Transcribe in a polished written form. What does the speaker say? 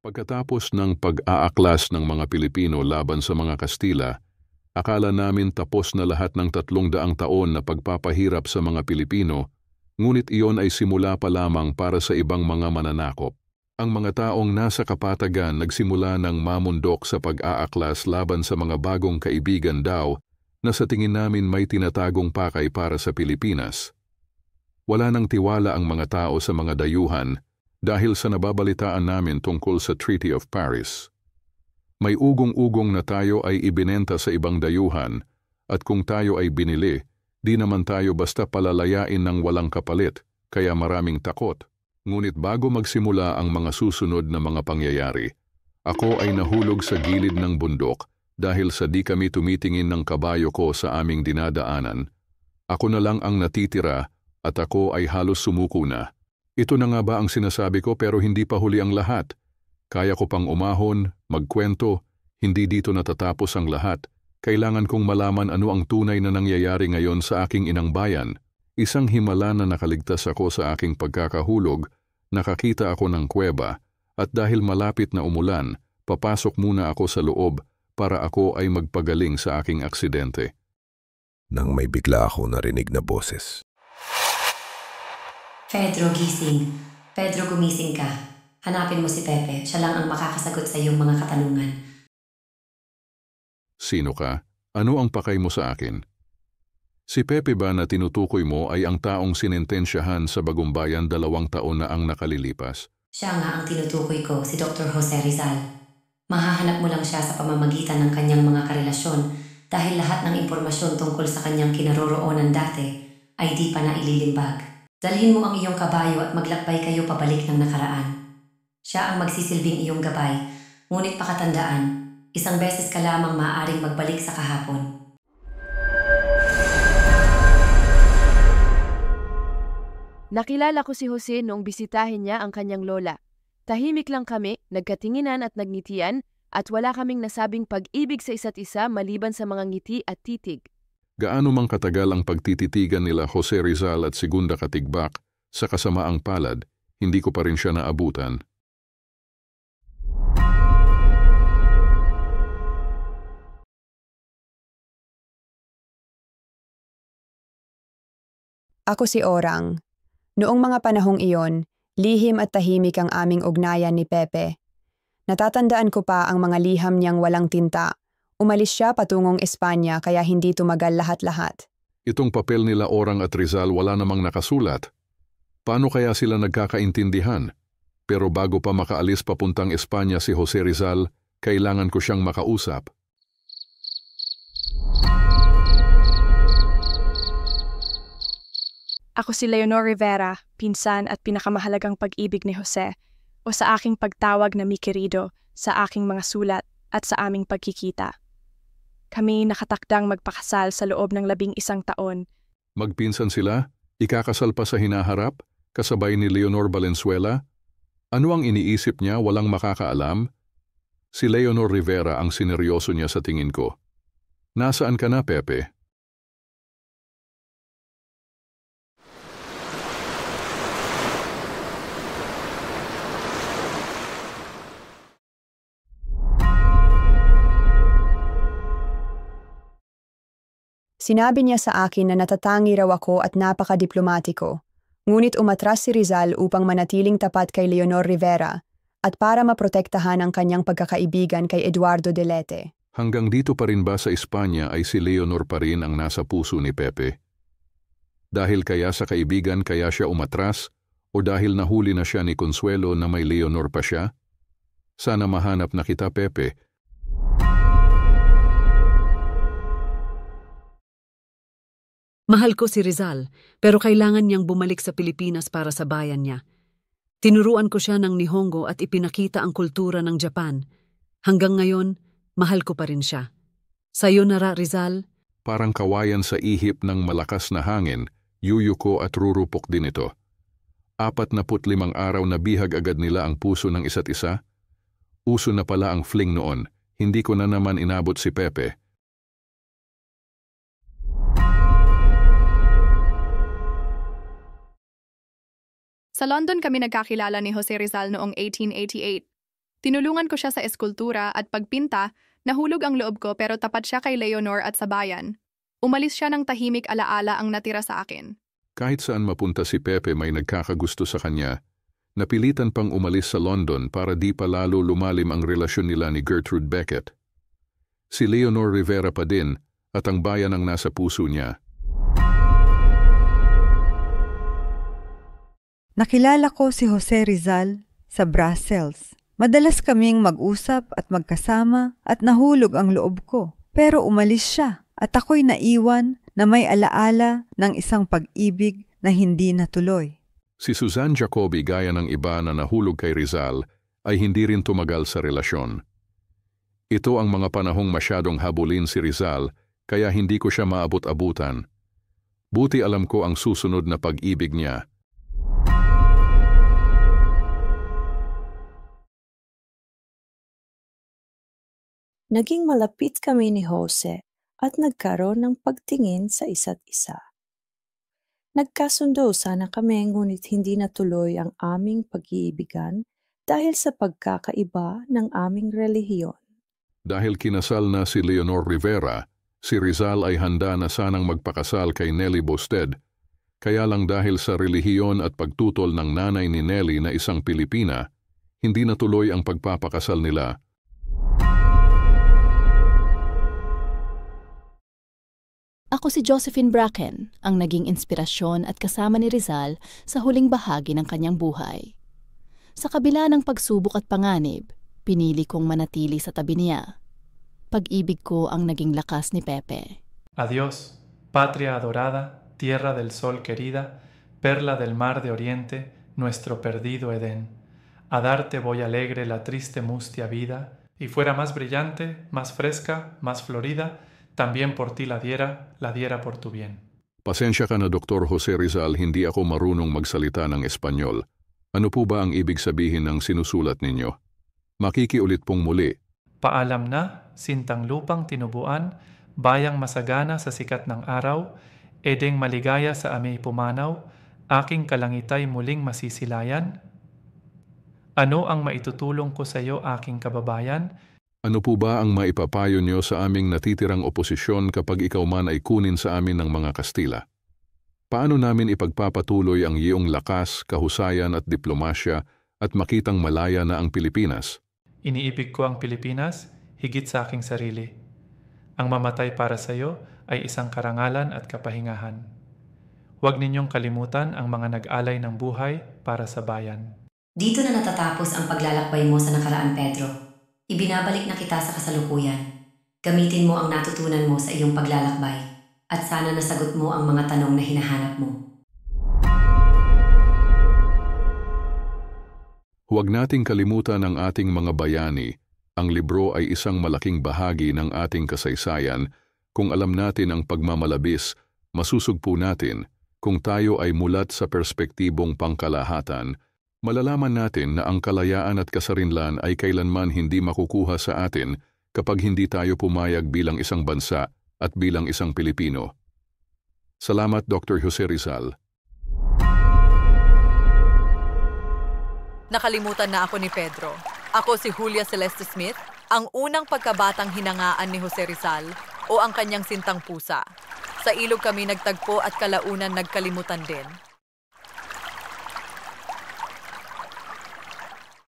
Pagkatapos ng pag-aaklas ng mga Pilipino laban sa mga Kastila, akala namin tapos na lahat ng 300 taon na pagpapahirap sa mga Pilipino, ngunit iyon ay simula pa lamang para sa ibang mga mananakop. Ang mga taong nasa kapatagan nagsimula ng mamundok sa pag-aaklas laban sa mga bagong kaibigan daw na sa tingin namin may tinatagong pakay para sa Pilipinas. Wala nang tiwala ang mga tao sa mga dayuhan dahil sa nababalitaan namin tungkol sa Treaty of Paris. May ugong-ugong na tayo ay ibinenta sa ibang dayuhan at kung tayo ay binili, di naman tayo basta palalayain ng walang kapalit, kaya maraming takot. Ngunit bago magsimula ang mga susunod na mga pangyayari, ako ay nahulog sa gilid ng bundok dahil sa di kami tumitingin ng kabayo ko sa aming dinadaanan. Ako na lang ang natitira at ako ay halos sumuko na. Ito na nga ba ang sinasabi ko pero hindi pa huli ang lahat? Kaya ko pang umahon, magkwento, hindi dito natatapos ang lahat. Kailangan kong malaman ano ang tunay na nangyayari ngayon sa aking inang bayan. Isang himala na nakaligtas ako sa aking pagkakahulog, nakakita ako ng kuweba, at dahil malapit na umulan, papasok muna ako sa loob para ako ay magpagaling sa aking aksidente. Nang may bigla ako narinig na boses. Pedro, gising. Pedro, gumising ka. Hanapin mo si Pepe. Siya lang ang makakasagot sa iyong mga katanungan. Sino ka? Ano ang pakay mo sa akin? Si Pepe ba na tinutukoy mo ay ang taong sinentensyahan sa Bagumbayan 2 taon na ang nakalilipas? Siya nga ang tinutukoy ko, si Dr. Jose Rizal. Mahahanap mo lang siya sa pamamagitan ng kanyang mga karelasyon dahil lahat ng impormasyon tungkol sa kanyang kinaroroonan dati ay di pa na ililimbag. Dalhin mo ang iyong kabayo at maglakbay kayo pabalik ng nakaraan. Siya ang magsisilbing iyong gabay, ngunit pakatandaan, isang beses ka lamang maaaring magbalik sa kahapon. Nakilala ko si Jose noong bisitahin niya ang kanyang lola. Tahimik lang kami, nagkatinginan at nagngitian, at wala kaming nasabing pag-ibig sa isa't isa maliban sa mga ngiti at titig. Gaano mang katagal ang pagtititigan nila Jose Rizal at Segunda Katigbak sa kasamaang palad, hindi ko pa rin siya naabutan. Ako si Orang. Noong mga panahong iyon, lihim at tahimik ang aming ugnayan ni Pepe. Natatandaan ko pa ang mga liham niyang walang tinta. Umalis siya patungong Espanya kaya hindi tumagal lahat-lahat. Itong papel nila Orang at Rizal wala namang nakasulat. Paano kaya sila nagkakaintindihan? Pero bago pa makaalis papuntang Espanya si Jose Rizal, kailangan ko siyang makausap. Ako si Leonor Rivera, pinsan at pinakamahalagang pag-ibig ni Jose, o sa aking pagtawag na mi querido, sa aking mga sulat at sa aming pagkikita. Kami nakatakdang magpakasal sa loob ng 11 taon. Magpinsan sila? Ikakasal pa sa hinaharap? Kasabay ni Leonor Valenzuela? Ano ang iniisip niya walang makakaalam? Si Leonor Rivera ang sineryoso niya sa tingin ko. Nasaan ka na, Pepe? Sinabi niya sa akin na natatangi raw ako at napakadiplomatiko. Ngunit umatras si Rizal upang manatiling tapat kay Leonor Rivera at para maprotektahan ang kanyang pagkakaibigan kay Eduardo Delete. Hanggang dito pa rin ba sa Espanya ay si Leonor pa rin ang nasa puso ni Pepe? Dahil kaya sa kaibigan kaya siya umatras o dahil nahuli na siya ni Consuelo na may Leonor pa siya? Sana mahanap na kita, Pepe. Mahal ko si Rizal, pero kailangan niyang bumalik sa Pilipinas para sa bayan niya. Tinuruan ko siya ng Nihongo at ipinakita ang kultura ng Japan. Hanggang ngayon, mahal ko pa rin siya. Sayonara, Rizal. Parang kawayan sa ihip ng malakas na hangin, yuyuko at rurupok din ito. 45 araw na bihag agad nila ang puso ng isa't isa. Uso na pala ang fling noon, hindi ko na naman inabot si Pepe. Sa London kami nagkakilala ni Jose Rizal noong 1888. Tinulungan ko siya sa eskultura at pagpinta, nahulog ang loob ko pero tapat siya kay Leonor at sa bayan. Umalis siya ng tahimik alaala ang natira sa akin. Kahit saan mapunta si Pepe may nagkakagusto sa kanya. Napilitan pang umalis sa London para di pa lalo lumalim ang relasyon nila ni Gertrude Beckett. Si Leonor Rivera pa din at ang bayan ang nasa puso niya. Nakilala ko si Jose Rizal sa Brussels. Madalas kaming mag-usap at magkasama at nahulog ang loob ko. Pero umalis siya at ako'y naiwan na may alaala ng isang pag-ibig na hindi natuloy. Si Suzanne Jacobi gaya ng iba na nahulog kay Rizal ay hindi rin tumagal sa relasyon. Ito ang mga panahong masyadong habulin si Rizal kaya hindi ko siya maabot-abutan. Buti alam ko ang susunod na pag-ibig niya. Naging malapit kami ni Jose at nagkaroon ng pagtingin sa isa't isa. Nagkasundo sana kami ngunit hindi natuloy ang aming pag-iibigan dahil sa pagkakaiba ng aming relihiyon. Dahil kinasal na si Leonor Rivera, si Rizal ay handa na sanang magpakasal kay Nelly Bosted. Kaya lang dahil sa relihiyon at pagtutol ng nanay ni Nelly na isang Pilipina, hindi natuloy ang pagpapakasal nila. Ako si Josephine Bracken, ang naging inspirasyon at kasama ni Rizal sa huling bahagi ng kanyang buhay. Sa kabila ng pagsubok at panganib, pinili kong manatili sa tabi niya. Pag-ibig ko ang naging lakas ni Pepe. Adiós, patria adorada, tierra del sol querida, perla del mar de oriente, nuestro perdido Edén. A darte voy alegre la triste mustia vida, y fuera más brillante, más fresca, más florida, también por ti la diera por tu bien. Pasensya ka na Dr. Jose Rizal, hindi ako marunong magsalita ng Espanyol. Ano po ba ang ibig sabihin ng sinusulat ninyo? Makikiulit pong muli. Paalam na, sintang lupang tinubuan, bayang masagana sa sikat ng araw, edeng maligaya sa amay pumanaw, aking kalangitay muling masisilayan. Ano ang maitutulong ko sa iyo, aking kababayan? Ano po ba ang maipapayo niyo sa aming natitirang oposisyon kapag ikaw man ay kunin sa amin ng mga Kastila? Paano namin ipagpapatuloy ang iyong lakas, kahusayan at diplomasya at makitang malaya na ang Pilipinas? Iniibig ko ang Pilipinas, higit sa aking sarili. Ang mamatay para sa iyo ay isang karangalan at kapahingahan. Huwag ninyong kalimutan ang mga nag-alay ng buhay para sa bayan. Dito na natatapos ang paglalakbay mo sa nakaraan, Pedro. Ibinabalik na kita sa kasalukuyan. Gamitin mo ang natutunan mo sa iyong paglalakbay at sana nasagot mo ang mga tanong na hinahanap mo. Huwag nating kalimutan ang ating mga bayani. Ang libro ay isang malaking bahagi ng ating kasaysayan. Kung alam natin ang pagmamalabis, masusugpo natin. Kung tayo ay mulat sa perspektibong pangkalahatan, malalaman natin na ang kalayaan at kasarinlan ay kailanman hindi makukuha sa atin kapag hindi tayo pumayag bilang isang bansa at bilang isang Pilipino. Salamat, Dr. Jose Rizal. Nakalimutan na ako ni Pedro. Ako si Julia Celeste Smith, ang unang pagkabatang hinangaan ni Jose Rizal o ang kanyang sintang pusa. Sa ilog kami nagtagpo at kalaunan nagkalimutan din.